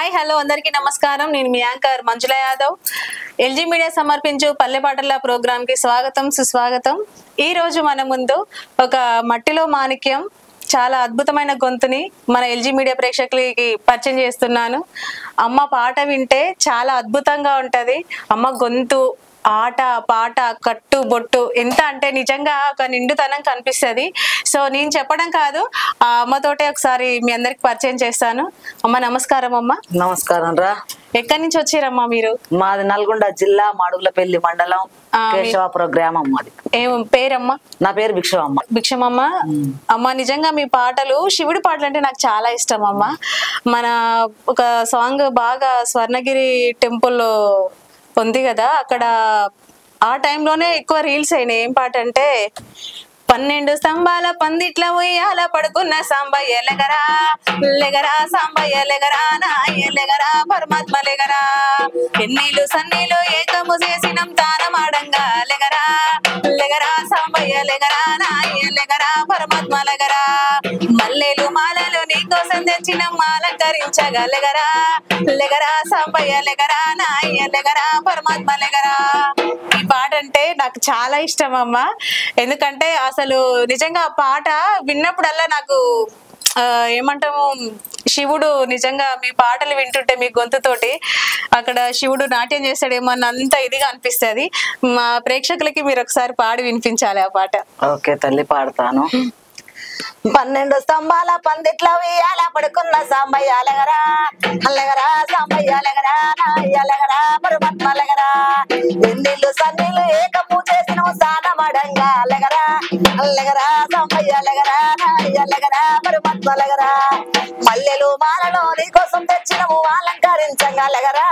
Hi hello అందరికీ నమస్కారం. నేను మీ యాంకర్ మంజుల యాదవ్. ఎల్జీ మీడియా సమర్పించు పల్లె పాటల ప్రోగ్రామ్ కి స్వాగతం సుస్వాగతం. ఈ రోజు మన ముందు ఒక మట్టిలో మాణిక్యం చాలా అద్భుతమైన గొంతుని మన ఎల్జీ మీడియా ప్రేక్షకులకి పరిచయం చేస్తున్నాను. అమ్మ పాట వింటే చాలా అద్భుతంగా ఉంటది. అమ్మ గొంతు, ఆట పాట, కట్టు బొట్టు ఎంత అంటే నిజంగా ఒక నిండుతనం కనిపిస్తుంది. సో నేను చెప్పడం కాదు, ఆ అమ్మతోటే ఒకసారి మీ అందరికి పరిచయం చేస్తాను. అమ్మ నమస్కారం. అమ్మ నమస్కారం రా. ఎక్కడి నుంచి వచ్చారమ్మా మీరు? మాది నల్గొండ జిల్లా మాడుగులపల్లి మండలం కేశవాపురం గ్రామం. మాది ఏం పేరమ్మా? నా పేరు భిక్షమమ్మ. భిక్షమమ్మ. అమ్మ నిజంగా మీ పాటలు, శివుడి పాటలు అంటే నాకు చాలా ఇష్టం అమ్మ. మన ఒక సాంగ్ బాగా స్వర్ణగిరి టెంపుల్లో ఉంది కదా, అక్కడ ఆ టైంలోనే ఎక్కువ రీల్స్ అయినాయి. ఏం పాట అంటే 12 స్తంభాల పందిట్ల ఉయ్యాల పడుకున్న సాంబయ్య లెగరా లెగరా సాంబయ్య లెగరా నాయ లెగరా పరమాత్మ లెగరా, ఎన్నీలు సన్నీలు ఏకము చేసినం తానమాడంగా లెగరా లెగరా సాంబయ్య లెగరా నాయ లెగరా పరమాత్మ లెగరా, మల్లెలు మాలలు నీకోసం తెచ్చిన మాలంకరించగా లెగరా లెగరా సాంబయ్య లెగరా నాయ లెగరా పరమాత్మ లెగరా. ఈ పాట అంటే నాకు చాలా ఇష్టం అమ్మ. ఎందుకంటే అసలు నిజంగా ఆ పాట విన్నప్పుడల్లా నాకు ఏమంటాము, శివుడు నిజంగా మీ పాటలు వింటుంటే మీ గొంతుతోటి అక్కడ శివుడు నాట్యం చేస్తాడేమో అంత ఇదిగా అనిపిస్తుంది. మా ప్రేక్షకులకి మీరు ఒకసారి పాడి వినిపించాలి ఆ పాట. ఓకే తల్లి, పాడతాను. 12 స్తంభాల పందిట్ల ఉయ్యాల పడుకున్న సాంబయ్య లెగరా లెగరా సాంబయ్య లెగరా నాయ లెగరా పరమాత్మ లెగరా, ఎన్నిళ్ళు సన్నీళ్ళు ఏకము చేసిన సానమడంగా లెగరా లెగరా సాంబయ్య లెగరా నాయ లెగరా పరమాత్మ లెగరా, మల్లెలు మాలలో నీకోసం తెచ్చినము అలంకరించగా లెగరా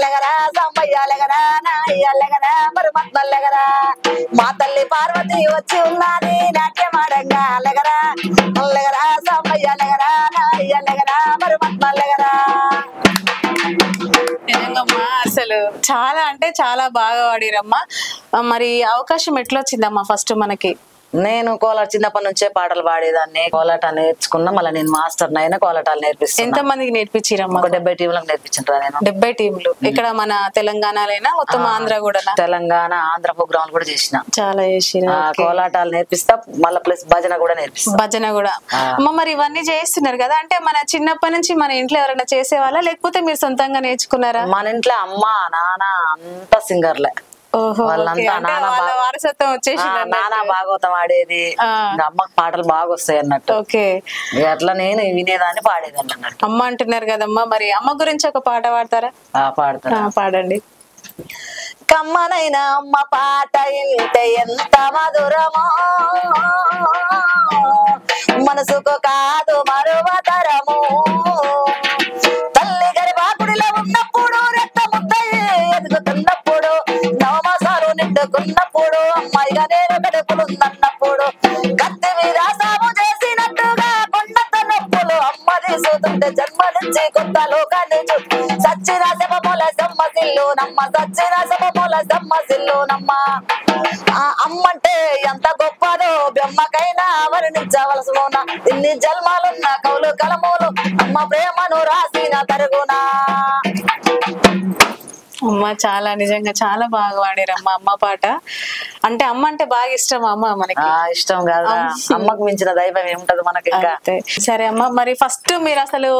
లెగరా సాంబయ్య లెగరా నాయ లెగరా పరమాత్మ లెగరా, మా తల్లి పార్వతి వచ్చి ఉన్నది నాట్యమాడంగా లెగరా లెగరా సాంబయ్య లెగరా నాయ లెగరా పరమాత్మ లెగరా. నిజంగమ్మా అసలు చాలా అంటే చాలా బాగా వాడిరమ్మా. మరి అవకాశం ఎట్లా వచ్చిందమ్మా ఫస్ట్ మనకి? నేను కోలాట చిన్నప్పటి నుంచే పాటలు పాడేదాన్ని. కోలాట నేర్చుకున్నా, మళ్ళీ నేను మాస్టర్ అయినా కోలాటాలు నేర్పిస్తాను. ఎంత మందికి నేర్పించిరమ్మా? 70 టీంలకు నేర్పించాను నేను. 70 టీంలు ఇక్కడ మన తెలంగాణలోనా మొత్తం ఆంధ్ర కూడా? తెలంగాణ ఆంధ్ర ప్రోగ్రాంలు కూడా చేసిన. చాలా చేసిన. కోలాటాలు నేర్పిస్తా, మళ్ళీ ప్లస్ భజన కూడా నేర్పిస్తా. భజన కూడా అమ్మ. మరి ఇవన్నీ చేస్తున్నారు కదా, అంటే మన చిన్నప్పటి నుంచి మన ఇంట్లో ఎవరైనా చేసేవాళ్ళ లేకపోతే మీరు సొంతంగా నేర్చుకున్నారా? మన ఇంట్లో అమ్మ నాన్న అంతా సింగర్లే. వాళ్ళంతా వారసత్వం వచ్చేసి నాన్న భాగవతం ఆడేది, అమ్మకి పాటలు బాగా వస్తాయి అన్నట్టు. ఓకే, అట్లా నేను వినేదాన్ని పాడేదాన్ని అన్నట్టు. అమ్మ అంటున్నారు కదమ్మా, మరి అమ్మ గురించి ఒక పాట పాడతారా? పాడతారా? పాడండి. కమ్మనైన అమ్మ పాట ఇంటే ఎంత మధురమో, మనసుకు కాదు మరువతరము, తల్లి గర్భాకుడిలో ఉన్నప్పుడు రెట్ట ముద్దయ్యి ఎదుగుతున్నప్పుడు, నవమాసాలు నిండుకున్నప్పుడు, అమ్మాయిగా నేను గడుపులుందన్నప్పుడు, కత్తి మీద సాము చేసినట్టుగా కొండంత నొప్పులు అమ్మ తీసుకుంటే జన్మనిచ్చి కొత్త లోకాన్ని సచ్చిన శమముల సమ్మసిల్లు నమ్మ, సచ్చిన శమముల సమ్మసిల్లు నమ్మ. ఆ అమ్మంటే ఎంత గొప్పదో బ్రహ్మకైనా వర్ణించవలసిన, ఇన్ని జన్మాలున్న కౌలు కలములు అమ్మ ప్రేమను రాసిన తరుగునా. అమ్మ చాలా నిజంగా చాలా బాగా వాడారమ్మా అమ్మ పాట. అంటే అమ్మ అంటే బాగా ఇష్టం అమ్మ మనకి? ఇష్టం కాదు, అమ్మకు మించిన దైవం ఏముంటది మనకి. సరే అమ్మ, మరి ఫస్ట్ మీరు అసలు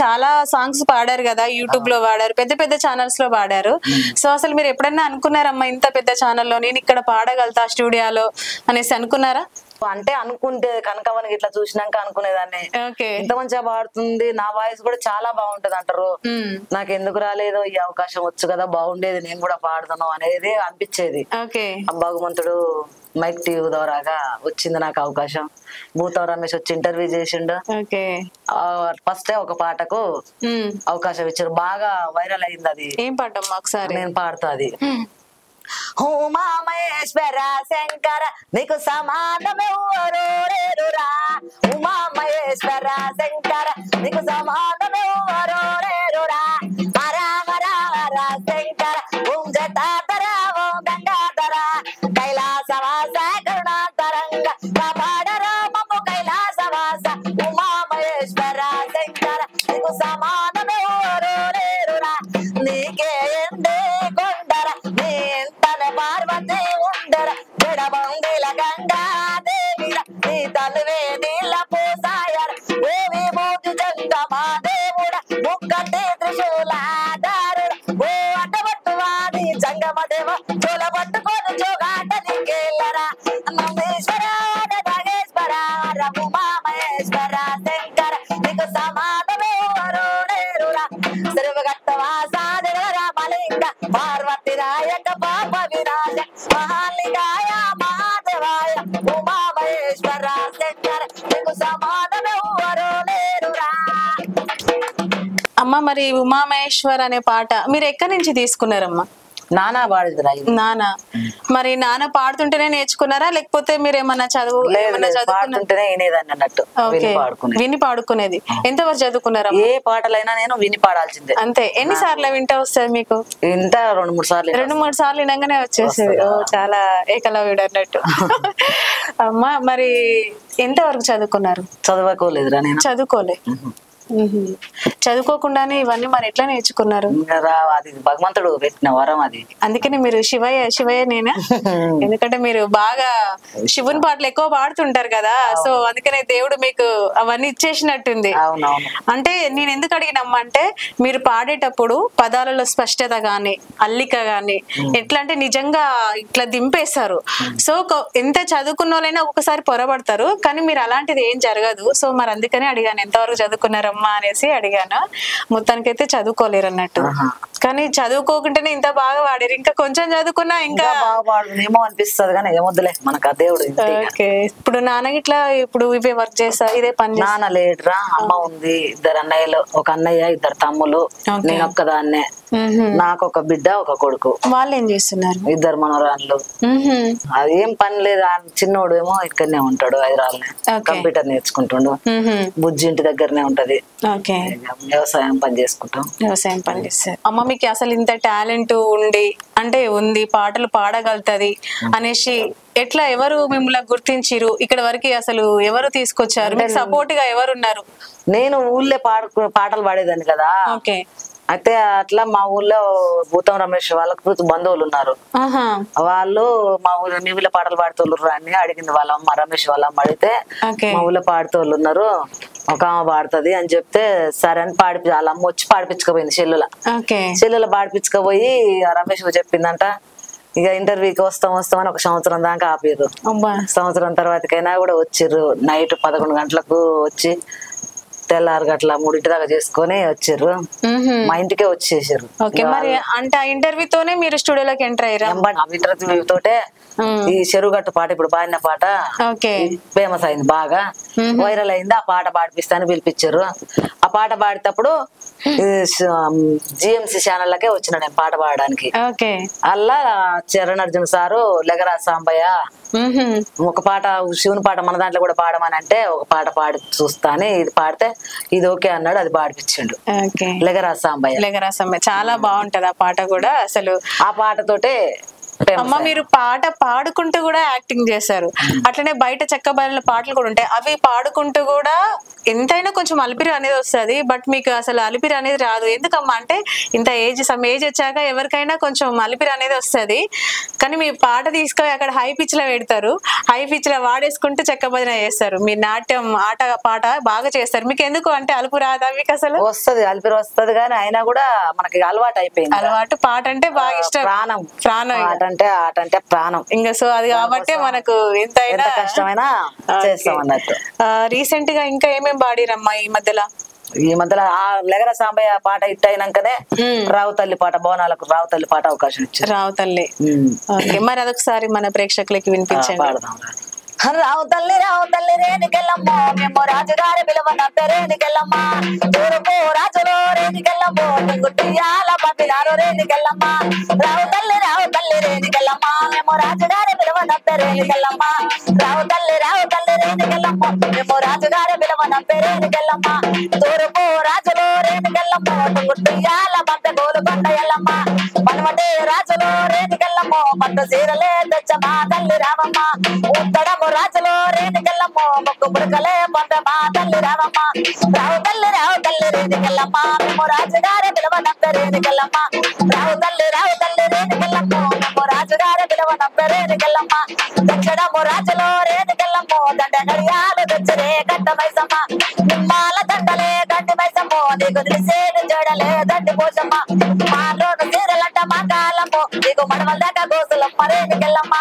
చాలా సాంగ్స్ పాడారు కదా, యూట్యూబ్ లో పాడారు, పెద్ద పెద్ద ఛానల్స్ లో పాడారు. సో అసలు మీరు ఎప్పుడన్నా అనుకున్నారమ్మా ఇంత పెద్ద ఛానల్లో నేను ఇక్కడ పాడగలుగుతా స్టూడియోలో అనేసి అనుకున్నారా? అంటే అనుకుంటే కనకవనికి ఇట్లా చూసినాక అనుకునేదాన్ని, ఇంత మంచిగా పాడుతుంది, నా వాయిస్ కూడా చాలా బాగుంటది అంటారు, నాకు ఎందుకు రాలేదు ఈ అవకాశం, వచ్చు కదా బాగుండేది నేను కూడా పాడతాను అనేది అనిపించేది. భగవంతుడు మైక్ టీవీ ద్వారాగా వచ్చింది నాకు అవకాశం. భూతం రమేష్ వచ్చి ఇంటర్వ్యూ చేసిండు, ఫస్ట్ ఒక పాటకు అవకాశం ఇచ్చారు, బాగా వైరల్ అయింది. అది ఏం పాట అమ్మా ఒకసారి? నేను పాడతా. అది ఉమా మహేశ్వర శంకర నీకు సమానమెవ్వరు లేరురా, ఉమా మహేశ్వర శంకర నీకు సమానమెవ్వరు లేరురా, హర హర హర శంకర ఓం జటాధర ఓం గంగాధర కైలాసవాస కరుణాతరంగ కాపాడర మమ్ము కైలాసవాస, ఉమా మహేశ్వర శంకర నీకు సమానమెవ్వరు నువ్వే నీళ్ళ పూసాయర ఓ విభూతి జంగమా దేవుడ ముక్కటి త్రిశూలాధారుడ ఓ అడ్డబట్టువాది జంగమ దేవ చోల పట్టుకొని జోగాట నీకేళ్ళరా నందీశ్వర నాగేశ్వర రఘుమా మహేశ్వర శంకర నీకు సమానమే వరుణేరురా సర్వగట్టవాస రామలింగ పార్వతి రాయక పాప వినాశ మహాలింగాయ మహాదేవాయ ఉమా మహేశ్వర శంకర నీకు సమానమే వరుణేరురా. అమ్మ మరి ఉమామహేశ్వర్ అనే పాట మీరు ఎక్కడి నుంచి తీసుకున్నారమ్మా? నానా పాడిదిరా నానా. మరి నాన్న పాడుతుంటేనే నేర్చుకున్నారా లేకపోతే మీరు ఏమన్నా పాడుతుంటేనే వినేదాన్ని అన్నట్టు విని పాడుకునేది? ఎంతవరకు చదువుకున్నారా? ఏ పాటలైనా నేను విని పాడాల్సిందే. అంతే. ఎన్నిసార్లు వింటా వస్తుంది మీకు? ఇంత 2-3 సార్లు 2-3 సార్లు వినగానే వచ్చేసేది. ఓ చాలా ఏకలవ్యుడు అన్నట్టు. అమ్మా మరి ఎంతవరకు చదువుకున్నారు? చదువుకోలేదురా నేను. చదువుకోలే. చదువుకోకుండానే ఇవన్నీ మరి ఎట్లా నేర్చుకున్నారు? అది భగవంతుడు పెట్టిన వరం అది. అందుకనే మీరు శివయ్య నేనా? ఎందుకంటే మీరు బాగా శివుని పాటలు ఎక్కువ పాడుతుంటారు కదా, సో అందుకనే దేవుడు మీకు అవన్నీ ఇచ్చేసినట్టుంది. అంటే నేను ఎందుకు అడిగినమ్మా అంటే మీరు పాడేటప్పుడు పదాలలో స్పష్టత గాని అల్లిక గాని ఎట్లా అంటే నిజంగా ఇట్లా దింపేస్తారు. సో ఎంత చదువుకున్న వాళ్ళైనా ఒకసారి పొరపడతారు, కానీ మీరు అలాంటిది ఏం జరగదు. సో మరి అందుకనే అడిగాను ఎంతవరకు చదువుకున్నారమ్మా అనేసి అడిగాను. మొత్తానికైతే చదువుకోలేరు అన్నట్టు, కానీ చదువుకోకుంటేనే ఇంత బాగా వాడారు. ఇంకా కొంచెం చదువుకున్నా ఇంకా బాగుపడేమో అనిపిస్తుంది కానీ ఏమొద్దులే మనకు ఆ దేవుడు. ఓకే. ఇప్పుడు నాన్న ఇట్లా ఇప్పుడు ఇవే వర్క్ చేస్తా ఇదే పని? నాన్న లేడురా, అమ్మ ఉంది, 2 అన్నయ్యలు, ఒక అన్నయ్య 2 తమ్ములు, నేను ఒక్కదాన్నే. నాకు ఒక బిడ్డ ఒక కొడుకు. వాళ్ళు ఏం చేస్తున్నారు? 2 మనవరాళ్ళు. అది ఏం పని లేదు. చిన్నోడు ఏమో ఇక్కడనే ఉంటాడు హైదరాబాద్నే, కంప్యూటర్ నేర్చుకుంటుండు. బుజ్జి ఇంటి దగ్గరనే ఉంటది. వ్యవసాయం పని చేసుకుంటాం. వ్యవసాయం పని చేస్తారు. అమ్మ మీకు అసలు ఇంత టాలెంట్ ఉండి అంటే ఉంది పాటలు పాడగలుగుతుంది అనేసి ఎట్లా ఎవరు మిమ్మల్ని గుర్తించిరు? ఇక్కడ వరకు అసలు ఎవరు తీసుకొచ్చారు? మీకు సపోర్ట్ గా ఎవరున్నారు? నేను ఊళ్ళో పాటలు పాడేదాన్ని కదా. ఓకే. అయితే అట్లా మా ఊళ్ళో భూతం రమేష్ వాళ్ళకు బంధువులు ఉన్నారు. వాళ్ళు మా ఊళ్ళో మీ ఊళ్ళో పాటలు పాడుతోళ్ళు అని అడిగింది వాళ్ళ అమ్మ, రమేష్ వాళ్ళ అమ్మ అడిగితే మా ఊళ్ళో పాడుతోళ్ళు ఉన్నారు, ఒక ఆమె పాడుతుంది అని చెప్తే సరే అని వాళ్ళ అమ్మ వచ్చి పాడిపించుకోపోయింది చెల్లుల పాడిపించుకోపోయి రమేష్ చెప్పిందంట ఇక ఇంటర్వ్యూకి వస్తామని 1 సంవత్సరం దాకా ఆపిర్రు. సంవత్సరం తర్వాతకైనా కూడా వచ్చిర్రు. నైట్ 11 గంటలకు వచ్చి తెల్లారు గట్ల 3 దాకా చేసుకొని వచ్చిర్రు. మా ఇంటికే వచ్చేసారు. మరి అంటే ఆ ఇంటర్వ్యూతోనే మీరు స్టూడియోలోకి ఎంటర్ అయ్యారా? ఇంటర్వ్యూ తోటే ఈ చెరువుగట్టు పాట ఇప్పుడు పాడిన పాట ఫేమస్ అయింది, బాగా వైరల్ అయింది. ఆ పాట పాడిపిస్తాను పిలిపించారు. ఆ పాట పాడేటప్పుడు జిఎంసి ఛానళ్ళకే వచ్చిన నేను పాట పాడడానికి. అలా చరణ్ అర్జున్ సారు లెగరా సాంబయ్య ఒక పాట శివుని పాట మన దాంట్లో కూడా పాడమని అంటే ఒక పాట పాడి చూస్తా అని ఇది పాడితే ఇది ఓకే అన్నాడు, అది పాడిపించిండు. లెగరా సాంబయ్య చాలా బాగుంటది ఆ పాట కూడా. అసలు ఆ పాటతోటే అమ్మ మీరు పాట పాడుకుంటూ కూడా యాక్టింగ్ చేశారు. అట్లనే బయట చెక్క బయలు పాటలు కూడా ఉంటాయి, అవి పాడుకుంటూ కూడా ఎంతైనా కొంచెం అలిపిరి అనేది వస్తుంది. బట్ మీకు అసలు అలిపిరి అనేది రాదు. ఎందుకమ్మా అంటే ఇంత సమ్ ఏజ్ వచ్చాక ఎవరికైనా కొంచెం అలిపిరి అనేది వస్తుంది. కానీ మీ పాట తీసుకొని అక్కడ హై పిచ్ లో పెడతారు, హై పిచ్ లో వాడేసుకుంటూ చెక్క భజన చేస్తారు. మీ నాట్యం ఆట పాట బాగా చేస్తారు. మీకు ఎందుకు అంటే అలుపు రాదా మీకు? అసలు వస్తుంది, అలిపిరి వస్తుంది, కానీ అయినా కూడా మనకి అలవాటు అయిపోయింది. అలవాటు. పాట అంటే బాగా ఇష్టం, ప్రాణం అంటే ఆట అంటే ప్రాణం ఇంకా. సో అది కాబట్టి మనకు ఎంతైనా కష్టమైనా చేస్తాం అన్నట్టు. రీసెంట్ గా ఇంకా ఏమేమి పాడిరమ్మా ఈ మధ్యలో? ఆ లెగర సాంబయ్య పాట హిట్ అయినాకనే రావుతల్లి పాట, భవనాలకు రావుతల్లి పాట అవకాశం ఇచ్చారు. రావుతల్లి. మరి అదొకసారి మన ప్రేక్షకులకి వినిపించండి. రావుతల్లి రేణికెళ్ళమ్మో మేము రాజుగారి పిలువన రేణికెళ్ళమ్మా, తూర్పు రాజులో రేణికెళ్ళమ్మో గుట్టియాల పంపినారు రేణికెళ్ళమ్మా. రావుతల్లి రేణికెళ్ళమ్మా మేము రాజుగారి పిలువన రేణికెళ్ళమ్మా. రావుతల్లి రేణికెళ్ళమ్మో మేము రాజుగారి పిలువన రేణికెళ్ళమ్మా, తూర్పు రాజులో రేణికెళ్ళమ్మో గుట్టియాల పంప గోలుకొండ ఎల్లమ్మా. మనమటి రాజులో రేణికెళ్ళమ్మో పట్టు సీరలే తెచ్చమా తల్లి రావమ్మ. ఉత్తడము రాజులో రేణికెళ్ళమ్మో మొక్కు పుడకలే పంప మా తల్లి రావమ్మ. రావుతల్లి రేణికెళ్ళమ్మా మేము రాజుగారి పిలువనంప రేణికెళ్ళమ్మా. రావుతల్లి రేణికెళ్ళమ్మో మేము రాజుగారి పిలువనంప రేణికెళ్ళమ్మా. దక్షిణము రాజులో రేణికెళ్ళమ్మో దండ గడియాలు నీకు నిలిసేడు చూడలేదండి పోసమ్మ మా రోడ్డు సీరలంట మా కాలము నీకు మడవల దాకా గోసులమ్మ రేణికెళ్ళమ్మ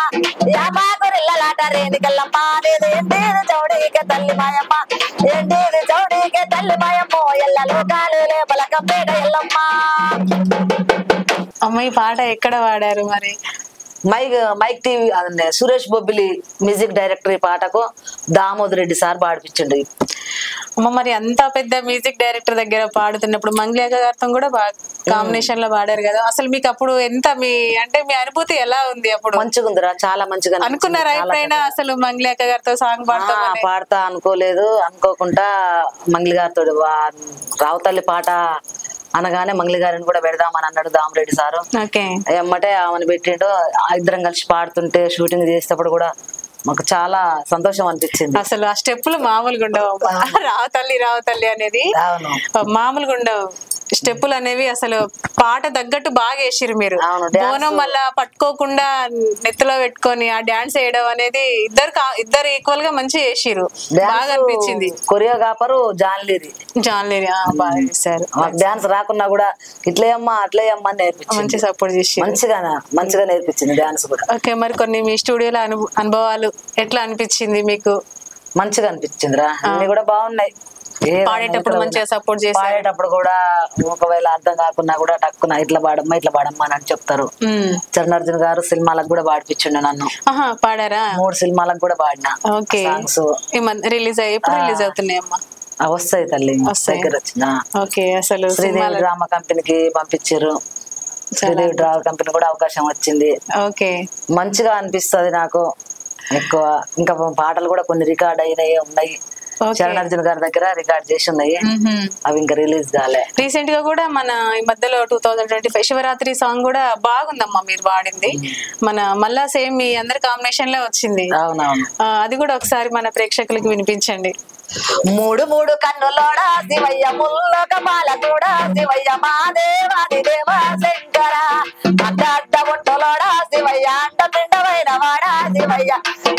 యామా గొరిల్లలాట రేణికెళ్ళమ్మ నీది ఎండీది చౌడీకే తల్లి మాయమ్మ ఎండీది చౌడీకే తల్లి మాయమ్మ ఎల్ల లోకాలు లేపల కంపేట ఎల్లమ్మ. అమ్మ ఈ పాట ఎక్కడ వాడారు మరి? Mic TV Suresh Bobbili music director ఈ పాటకు దామోదర్ రెడ్డి సార్ పాడిపించండి. అమ్మ మరి అంత పెద్ద మ్యూజిక్ డైరెక్టర్ దగ్గర పాడుతున్నప్పుడు మంగ్లేక గారితో కూడా కాంబినేషన్ లో పాడారు కదా, అసలు మీకు అప్పుడు ఎంత మీ అనుభూతి ఎలా ఉంది? అప్పుడు మంచిగా ఉందిరా, చాలా మంచిగా అనుకున్నారా ఎప్పుడైనా అసలు మంగ్లేక గారితో సాంగ్ పాడతా? అనుకోలేదు, అనుకోకుండా మంగ్లి గారితో రావుతల్లి పాట అనగానే మంగ్లి గారిని కూడా పెడదామని అన్నాడు దామరెడ్డి సారు. ఎమ్మటే ఆమెను పెట్టిండు, ఇద్దరం కలిసి పాడుతుంటే షూటింగ్ చేసేటప్పుడు కూడా మాకు చాలా సంతోషం అనిపించింది. అసలు ఆ స్టెప్పులు మామూలుగా ఉండవు, రావుతల్లి రావుతల్లి అనేది మామూలుగా ఉండవు స్టెప్పులు అనేవి. అసలు పాట తగ్గట్టు బాగా వేసిరు మీరు. బోనం వల్ల పట్టుకోకుండా నెత్తిలో పెట్టుకొని ఆ డాన్స్ వేయడం అనేది ఇద్దరు ఈక్వల్ గా మంచిగా వేసిరు, బాగా అనిపించింది. కొరియోగ్రాఫర్ జాన్లేరి బాగా చేశారు. డాన్స్ రాకున్నా కూడా ఇట్లేయమ్మా అట్లేయమ్మా అని నేర్పించి మంచి సపోర్ట్ చేసి మంచిగా నేర్పించింది డాన్స్ కూడా. ఓకే, మరి కొన్ని మీ స్టూడియోలో అనుభవాలు ఎట్లా అనిపించింది మీకు? మంచిగా అనిపించిందిరా, అన్ని కూడా బాగున్నాయి. పాడేటప్పుడు మంచిగా సపోర్ట్ చేసి పాడేటప్పుడు కూడా ఒకవేళ అర్థం కాకున్నా కూడా టక్కున ఇట్లా పాడమ్మా అని చెప్తారు. చరణార్జున్ గారు సినిమాలకు కూడా పాడిపించిండు నన్ను. పాడారా? 3 సినిమాలకు కూడా పాడినా. సాంగ్స్ రిలీజ్ ఎప్పుడు రిలీజ్ అవుతున్నాయమ్మా? వస్తాయి తల్లి, దగ్గర వచ్చిన. ఓకే, అసలు శ్రీదేవి డ్రామా కంపెనీకి పంపించారు, శ్రీదేవి డ్రామా కంపెనీ కూడా అవకాశం వచ్చింది. ఓకే, మంచిగా అనిపిస్తుంది నాకు ఎక్కువ. ఇంకా పాటలు కూడా కొన్ని రికార్డ్ అయినాయి ఉన్నాయి, చరణార్జున్ గారి దగ్గర రికార్డ్ చేసి ఉన్నాయి, అవి ఇంకా రిలీజ్ కాలే. రీసెంట్ గా కూడా మన ఈ మధ్యలో 2025 శివరాత్రి సాంగ్ కూడా బాగుందమ్మా మీరు పాడింది. మళ్ళా సేమ్ మీ అందరి కాంబినేషన్ లో వచ్చింది. అవునవును, అది కూడా ఒకసారి మన ప్రేక్షకులకి వినిపించండి. 3 కన్నులోడా శివయ్య ముల్లోక మాల కూడా శివయ్య మా దేవాది దేవ శంకర అడ్డ బొట్టలోడా శివయ్య అంట పిండమైన వాడా శివయ్య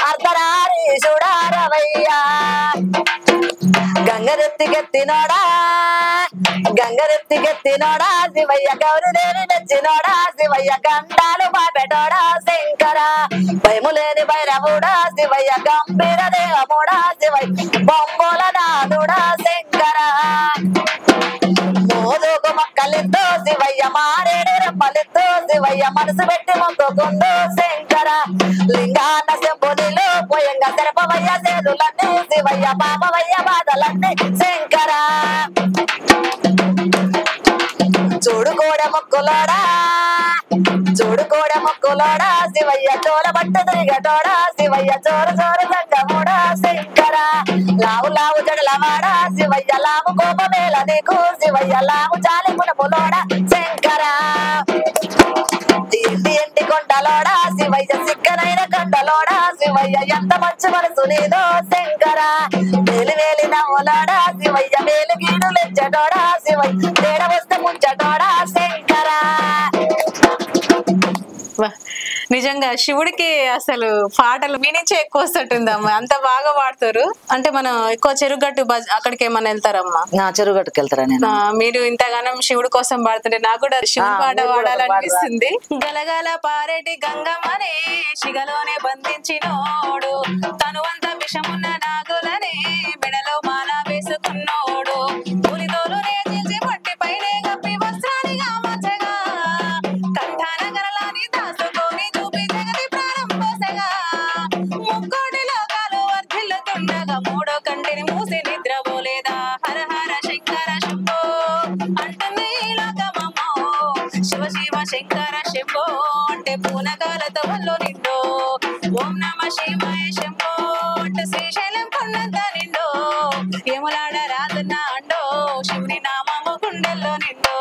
అర్ధరారి చూడారవయ్య గంగరెత్తికెత్తినోడా శివయ్య గౌరీదేవి మెచ్చినోడా శివయ్య గంటాలు బాపెటోడా శంకర భయములేని భైరవుడా శివయ్య గంభీర దేవముడా శివయ్య బొమ్మల నాదుడా శంకర మోదుకు మొక్కలిద్దు శివయ్య మారేడు రెప్పలిద్దు శివయ్య మనసు పెట్టి మొక్కుకుందు శంకర లింగాన శంభునిలో పోయంగా తెరపవయ్య సేదులన్నీ శివయ్య పాపవయ్య బాధలన్నీ శంకర చూడుకోడ మొక్కులోడా శివయ్య చోర బట్ట తిరిగటోడా శివయ్య చోర సంగముడా శంకర లావు జడలవాడా శివయ్య లావు కోపమేల నీకు శివయ్య లావు చాలి పునములోడా శంకర ఎండి కొండలోడా శివయ్య సిక్కనైన కొండలోడా శివయ్య ఎంత మంచి మనసు నీదో శంకర వేలి నవ్వులోడా శివయ్య వేలు గీడు లెచ్చటోడా శివయ్య తేడ వస్తే ముంచటోడా శంకర. నిజంగా శివుడికి అసలు పాటలు మీ నుంచే ఎక్కువ వస్తుంటుందమ్మా, అంత బాగా పాడతారు. అంటే మనం ఎక్కువ చెరుగట్టు అక్కడికి ఏమన్నా వెళ్తారమ్మా? చెరుగట్టుకు వెళ్తారా? మీరు ఇంతగానం శివుడి కోసం పాడుతుంటే నాకు కూడా శివుడి పాట పాడాలనిపిస్తుంది. గలగల పారేటి గంగమ్మనే శిగలోనే బంధించినోడు తను అంత విషమున్న నాగులనే మెడలో మాల వేసుకున్నోడు పులితోలు రేచి పట్టి పైనే గప్పి వస్త్రానిగా మచ్చగా కంఠాన గరలాని దాసుకొని చూపి జగతి ప్రారంభోసగా ముక్కోటి లోకాలు వర్ధిల్లుతుండగా మూడో కంటిని మూసి నిద్రపోలేదా హర హర శంకర శంభో అంటుంది లోకమమ్మో శివ శివ శంకర శంభో అంటే పూనకాలతో వల్లో నిండో ఓం నమ శివాయ శంభో అంటే శ్రీశైలం కొండంత నిండో ఏములాడ రాజన్న అండో శివుని నామము గుండెల్లో నిండో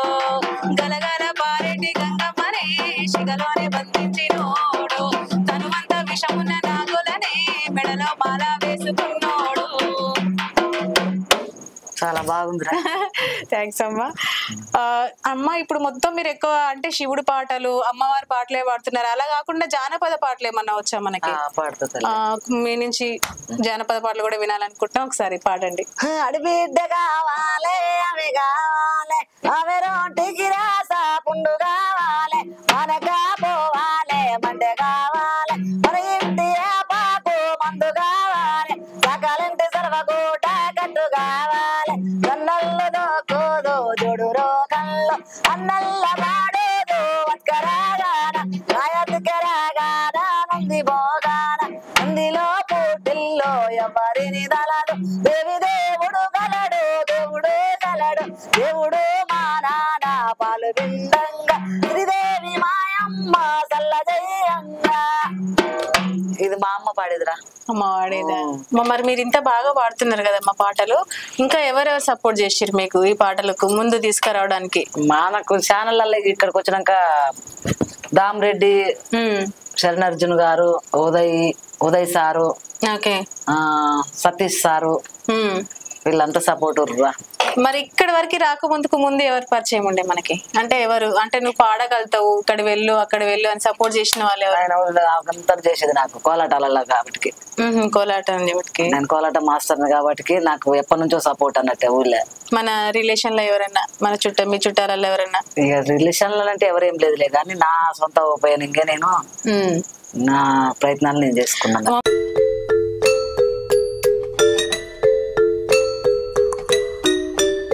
గలగల పారేటి గంగమ్మనే శిగలోనే బంధించినోడు తనువంత విషమున్న నాగులనే మెడలో మాల వేసుకున్నోడు. చాలా బాగుందిరా. థ్యాంక్స్ అమ్మా. అమ్మ ఇప్పుడు మొత్తం మీరు ఎక్కువ అంటే శివుడి పాటలు అమ్మవారి పాటలే పాడుతున్నారు, అలా కాకుండా జానపద పాటలు ఏమన్నా వచ్చా మనకి? పాడుతుంది. మీ నుంచి జానపద పాటలు కూడా వినాలనుకుంటున్నా, ఒకసారి పాడండి. అడిబిడ్డ కావాలి అవి కావాలి, అవి రోటికి రాసా పుండు కావాలి, మనకా పోవాలి మండే కావాలి, మన ఇంటి పాకు మందు కావాలి, సకలింటి సర్వగూట కట్టు కావాలి, కన్నల్లు దోకోదు జోడు రోకల్లో అన్నల్ల పాడేదు వత్కరాగాన రాయత్కరాగాన నంది భోగాన నందిలో పూటిల్లో ఎవరిని దళదు, దేవి దేవుడు గలడు దేవుడు గలడు, దేవుడు మా నాన్న పాలు బిందంగా శ్రీదేవి మాయమ్మ సల్ల జయంగా. ఇది మా అమ్మ పాడేదిరా. అమ్మ వాడేదా? మరి మీరు ఇంత బాగా పాడుతున్నారు కదా మా పాటలు, ఇంకా ఎవరెవరు సపోర్ట్ చేసిరు మీకు ఈ పాటలకు ముందు తీసుకురావడానికి? మనకు ఛానళ్ళల్లో ఇక్కడికి వచ్చినాక దామరెడ్డి, శరణర్జున్ గారు, Uday sir, okay, Satish sir, వీళ్ళంతా సపోర్ట్ రా. మరి ఇక్కడ వరకు రాకముందుకు ముందు ఎవరు పరిచయం ఉండే మనకి? అంటే ఎవరు, అంటే నువ్వు పాడగలుగుతావు ఇక్కడ వెళ్ళు అక్కడ వెళ్ళు అని సపోర్ట్ చేసిన వాళ్ళు ఎవరు? అంతా చేసేది నాకు కోలాటాలలో కాబట్టి. కోలాటం కాబట్టి నేను కోలాట మాస్టర్ కాబట్టి నాకు ఎప్పటి నుంచో సపోర్ట్ అన్నట్టే ఊళ్ళో. మన రిలేషన్ లో ఎవరన్నా, మన మీ చుట్టాలలో ఎవరన్నా? ఇక రిలేషన్ లో అంటే ఎవరేం లేదులే, కానీ నా సొంత ఉపయోగంగా నేను నా ప్రయత్నాలు నేను చేసుకున్నాను.